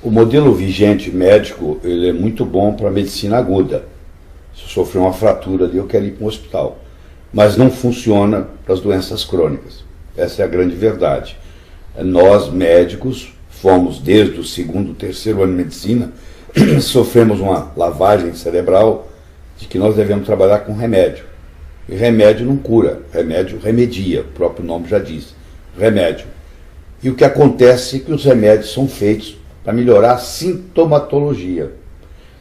O modelo vigente médico, ele é muito bom para a medicina aguda. Se eu sofrer uma fratura ali, eu quero ir para um hospital. Mas não funciona para as doenças crônicas. Essa é a grande verdade. Nós, médicos, fomos desde o segundo, terceiro ano de medicina, sofremos uma lavagem cerebral de que nós devemos trabalhar com remédio. E remédio não cura, remédio remedia, o próprio nome já diz, remédio. E o que acontece é que os remédios são feitos para melhorar a sintomatologia.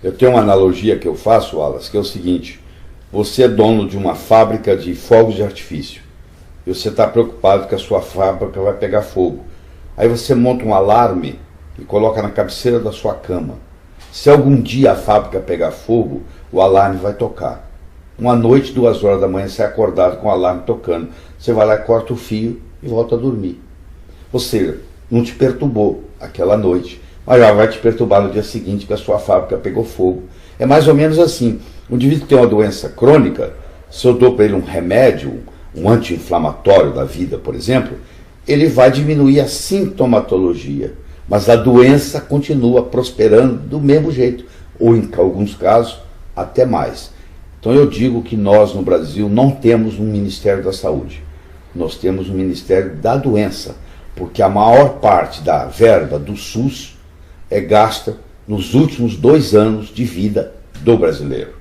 Eu tenho uma analogia que eu faço, Wallace, que é o seguinte: você é dono de uma fábrica de fogos de artifício e você está preocupado que a sua fábrica vai pegar fogo. Aí você monta um alarme e coloca na cabeceira da sua cama. Se algum dia a fábrica pegar fogo, o alarme vai tocar. Uma noite, 2 horas da manhã, você é acordado com o alarme tocando. Você vai lá, corta o fio e volta a dormir. Ou seja, não te perturbou aquela noite, mas já vai te perturbar no dia seguinte que a sua fábrica pegou fogo. É mais ou menos assim. O indivíduo que tem uma doença crônica, se eu dou para ele um remédio, um anti-inflamatório da vida, por exemplo, ele vai diminuir a sintomatologia, mas a doença continua prosperando do mesmo jeito, ou em alguns casos, até mais. Então eu digo que nós no Brasil não temos um Ministério da Saúde, nós temos um Ministério da Doença, porque a maior parte da verba do SUS é gasta nos últimos 2 anos de vida do brasileiro.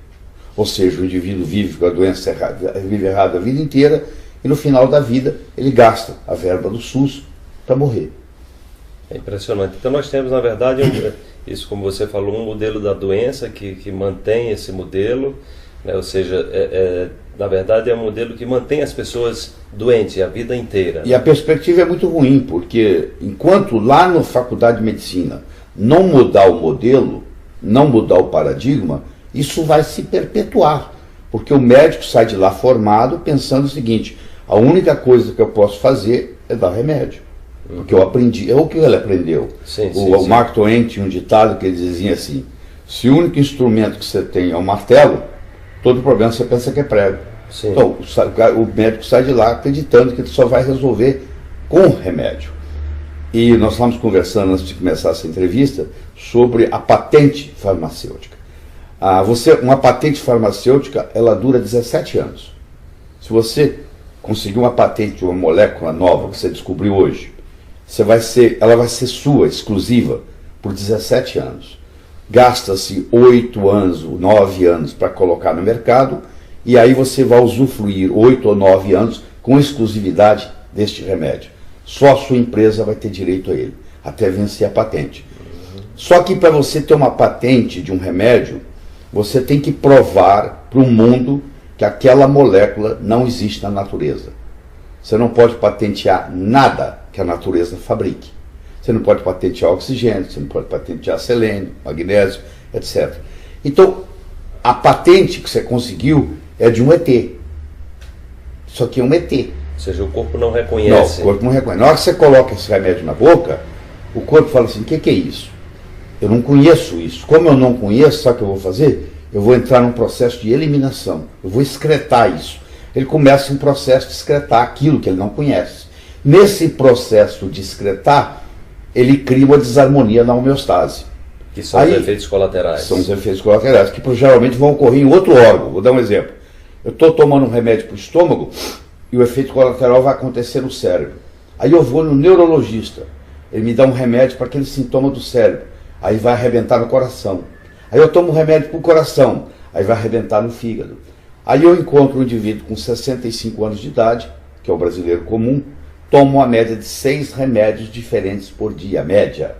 Ou seja, o indivíduo vive com a doença errada, vive errado a vida inteira e no final da vida ele gasta a verba do SUS para morrer. É impressionante. Então nós temos, na verdade, isso como você falou, um modelo da doença que mantém esse modelo, né? Ou seja, na verdade é um modelo que mantém as pessoas doentes a vida inteira. E a perspectiva é muito ruim, porque enquanto lá na Faculdade de Medicina não mudar o modelo, não mudar o paradigma, isso vai se perpetuar, porque o médico sai de lá formado pensando o seguinte: a única coisa que eu posso fazer é dar remédio, porque eu aprendi, é o que ele aprendeu. O Mark Twain tinha um ditado que ele dizia assim: se o único instrumento que você tem é um martelo, todo problema você pensa que é prego. Sim. Então o médico sai de lá acreditando que ele só vai resolver com remédio. E nós estávamos conversando antes de começar essa entrevista sobre a patente farmacêutica. Uma patente farmacêutica, ela dura 17 anos. Se você conseguir uma patente de uma molécula nova que você descobriu hoje, ela vai ser sua, exclusiva, por 17 anos. Gasta-se 8 anos, 9 anos para colocar no mercado, e aí você vai usufruir 8 ou 9 anos com exclusividade deste remédio. Só a sua empresa vai ter direito a ele, até vencer a patente. Só que para você ter uma patente de um remédio, você tem que provar para o mundo que aquela molécula não existe na natureza. Você não pode patentear nada que a natureza fabrique. Você não pode patentear oxigênio, você não pode patentear selênio, magnésio, etc. Então, a patente que você conseguiu é de um ET. Isso aqui é um ET. Ou seja, o corpo não reconhece. Não, o corpo não reconhece. Na hora que você coloca esse remédio na boca, o corpo fala assim: o que é isso? Eu não conheço isso. Como eu não conheço, sabe o que eu vou fazer? Eu vou entrar num processo de eliminação. Eu vou excretar isso. Ele começa um processo de excretar aquilo que ele não conhece. Nesse processo de excretar, ele cria uma desarmonia na homeostase. Que são os efeitos colaterais. São os efeitos colaterais, que geralmente vão ocorrer em outro órgão. Vou dar um exemplo. Eu estou tomando um remédio para o estômago e o efeito colateral vai acontecer no cérebro. Aí eu vou no neurologista. Ele me dá um remédio para aquele sintoma do cérebro. Aí vai arrebentar no coração. Aí eu tomo um remédio para o coração. Aí vai arrebentar no fígado. Aí eu encontro um indivíduo com 65 anos de idade, que é o brasileiro comum, toma uma média de 6 remédios diferentes por dia, média.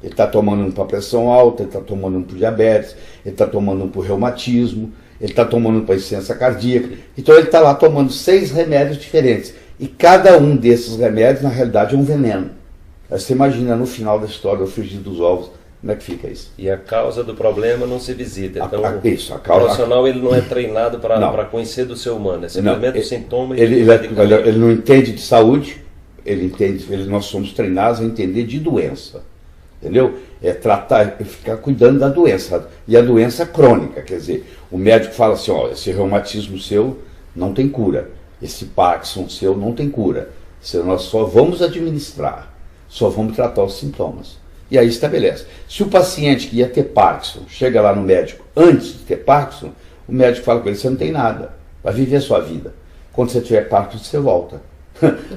Ele está tomando um para pressão alta, ele está tomando um para diabetes, ele está tomando um para reumatismo, ele está tomando um para insuficiência cardíaca. Então ele está lá tomando 6 remédios diferentes. E cada um desses remédios, na realidade, é um veneno. Aí você imagina no final da história do frigir dos ovos, como é que fica isso? E a causa do problema não se visita. Então o profissional ele não é treinado para conhecer do ser humano, é simplesmente o sintoma e ele não entende de saúde, nós somos treinados a entender de doença. Entendeu? É tratar, é ficar cuidando da doença. E a doença crônica, quer dizer, o médico fala assim: ó, esse reumatismo seu não tem cura, esse Parkinson seu não tem cura. Nós só vamos administrar, só vamos tratar os sintomas. E aí estabelece. Se o paciente que ia ter Parkinson chega lá no médico antes de ter Parkinson, o médico fala com ele: você não tem nada, vai viver a sua vida. Quando você tiver Parkinson, você volta.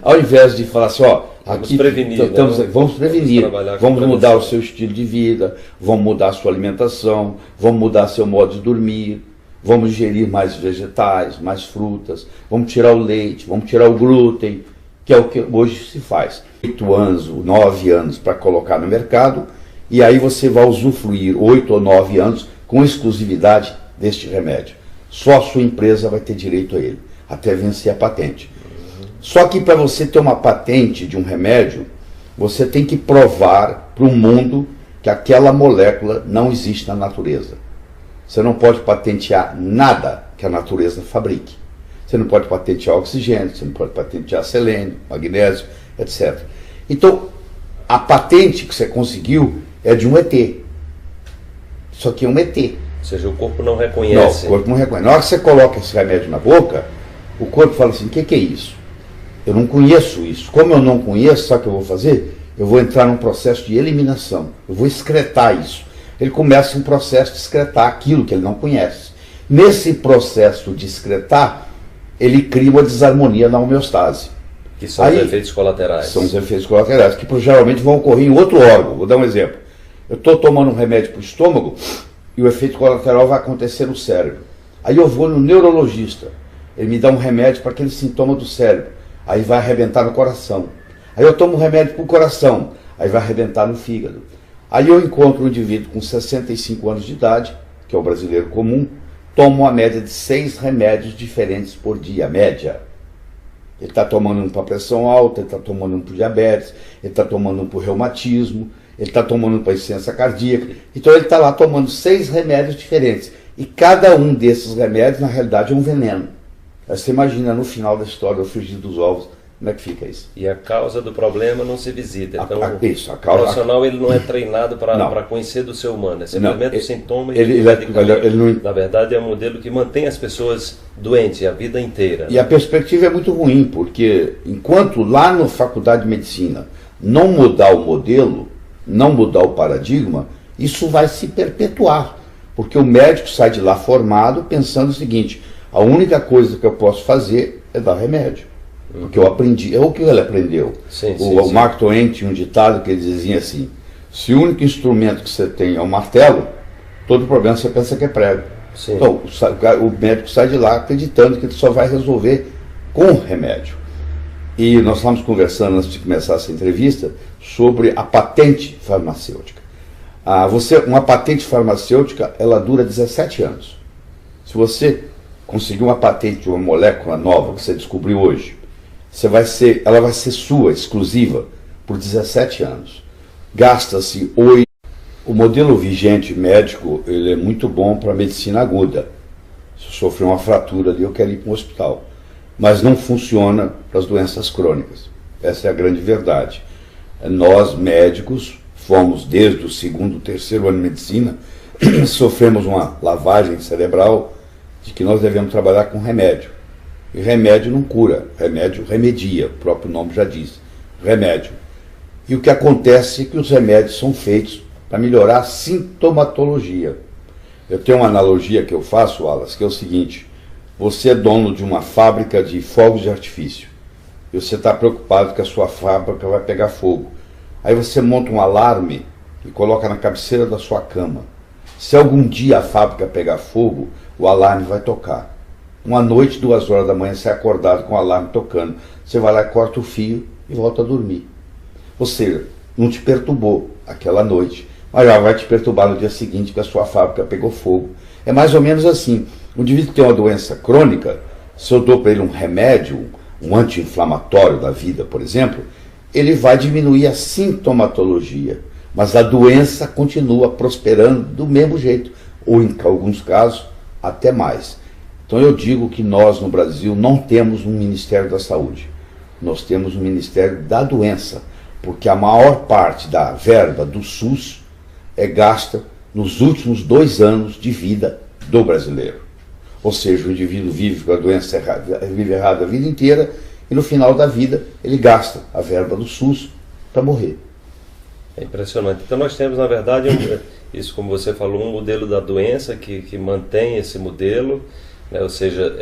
Ao invés de falar assim, ó, aqui vamos prevenir, vamos mudar o seu estilo de vida, vamos mudar a sua alimentação, vamos mudar seu modo de dormir, vamos ingerir mais vegetais, mais frutas, vamos tirar o leite, vamos tirar o glúten, que é o que hoje se faz. 8 anos, 9 anos para colocar no mercado, e aí você vai usufruir 8 ou 9 anos com exclusividade deste remédio. Só a sua empresa vai ter direito a ele, até vencer a patente. Só que para você ter uma patente de um remédio, você tem que provar para o mundo que aquela molécula não existe na natureza. Você não pode patentear nada que a natureza fabrique. Você não pode patentear oxigênio, você não pode patentear selênio, magnésio, etc. Então, a patente que você conseguiu é de um ET. Isso aqui é um ET. Ou seja, o corpo não reconhece. Não, o corpo não reconhece. Na hora que você coloca esse remédio na boca, o corpo fala assim: o que é isso? Eu não conheço isso. Como eu não conheço, sabe o que eu vou fazer? Eu vou entrar num processo de eliminação. Eu vou excretar isso. Ele começa um processo de excretar aquilo que ele não conhece. Nesse processo de excretar, ele cria uma desarmonia na homeostase. Que são os efeitos colaterais. São os efeitos colaterais, que geralmente vão ocorrer em outro órgão. Vou dar um exemplo. Eu estou tomando um remédio para o estômago e o efeito colateral vai acontecer no cérebro. Aí eu vou no neurologista. Ele me dá um remédio para aquele sintoma do cérebro. Aí vai arrebentar no coração. Aí eu tomo um remédio para o coração. Aí vai arrebentar no fígado. Aí eu encontro um indivíduo com 65 anos de idade, que é o brasileiro comum, toma uma média de 6 remédios diferentes por dia, média. Ele está tomando um para pressão alta, ele está tomando um para diabetes, ele está tomando um para reumatismo, ele está tomando um para insuficiência cardíaca. Então ele está lá tomando 6 remédios diferentes. E cada um desses remédios, na realidade, é um veneno. Aí você imagina no final da história do frigir dos ovos, como é que fica isso? E a causa do problema não se visita. Então, o profissional ele não é treinado para conhecer do ser humano. É simplesmente o sintoma. Na verdade, é um modelo que mantém as pessoas doentes a vida inteira. E a perspectiva é muito ruim, porque enquanto lá na Faculdade de Medicina não mudar o modelo, não mudar o paradigma, isso vai se perpetuar. Porque o médico sai de lá formado pensando o seguinte: a única coisa que eu posso fazer é dar remédio. Porque eu aprendi, é o que ele aprendeu. O Mark Twain tinha um ditado que ele dizia assim: se o único instrumento que você tem é um martelo, todo problema você pensa que é prego. Sim. Então o médico sai de lá acreditando que ele só vai resolver com remédio. E nós estávamos conversando antes de começar essa entrevista sobre a patente farmacêutica. Uma patente farmacêutica, ela dura 17 anos. Se você conseguir uma patente de uma molécula nova que você descobriu hoje, ela vai ser sua, exclusiva, por 17 anos. Gasta-se 8. O modelo vigente médico, ele é muito bom para a medicina aguda. Se eu sofrer uma fratura ali, eu quero ir para um hospital. Mas não funciona para as doenças crônicas. Essa é a grande verdade. Nós, médicos, fomos desde o 2º, 3º ano de medicina, sofremos uma lavagem cerebral de que nós devemos trabalhar com remédio. E remédio não cura, remédio remedia, o próprio nome já diz, remédio. E o que acontece é que os remédios são feitos para melhorar a sintomatologia. Eu tenho uma analogia que eu faço, Wallace, que é o seguinte: você é dono de uma fábrica de fogos de artifício, e você está preocupado que a sua fábrica vai pegar fogo. Aí você monta um alarme e coloca na cabeceira da sua cama. Se algum dia a fábrica pegar fogo, o alarme vai tocar. Uma noite, 2 horas da manhã, você é acordado com o alarme tocando. Você vai lá, corta o fio e volta a dormir. Ou seja, não te perturbou aquela noite, mas já vai te perturbar no dia seguinte que a sua fábrica pegou fogo. É mais ou menos assim. O indivíduo que tem uma doença crônica, se eu dou para ele um remédio, um anti-inflamatório da vida, por exemplo, ele vai diminuir a sintomatologia, mas a doença continua prosperando do mesmo jeito, ou em alguns casos, até mais. Então eu digo que nós no Brasil não temos um Ministério da Saúde, nós temos um Ministério da Doença, porque a maior parte da verba do SUS é gasta nos últimos 2 anos de vida do brasileiro. Ou seja, o indivíduo vive com a doença vive errada a vida inteira e no final da vida ele gasta a verba do SUS para morrer. É impressionante. Então nós temos, na verdade, isso como você falou, um modelo da doença que mantém esse modelo, né? Ou seja,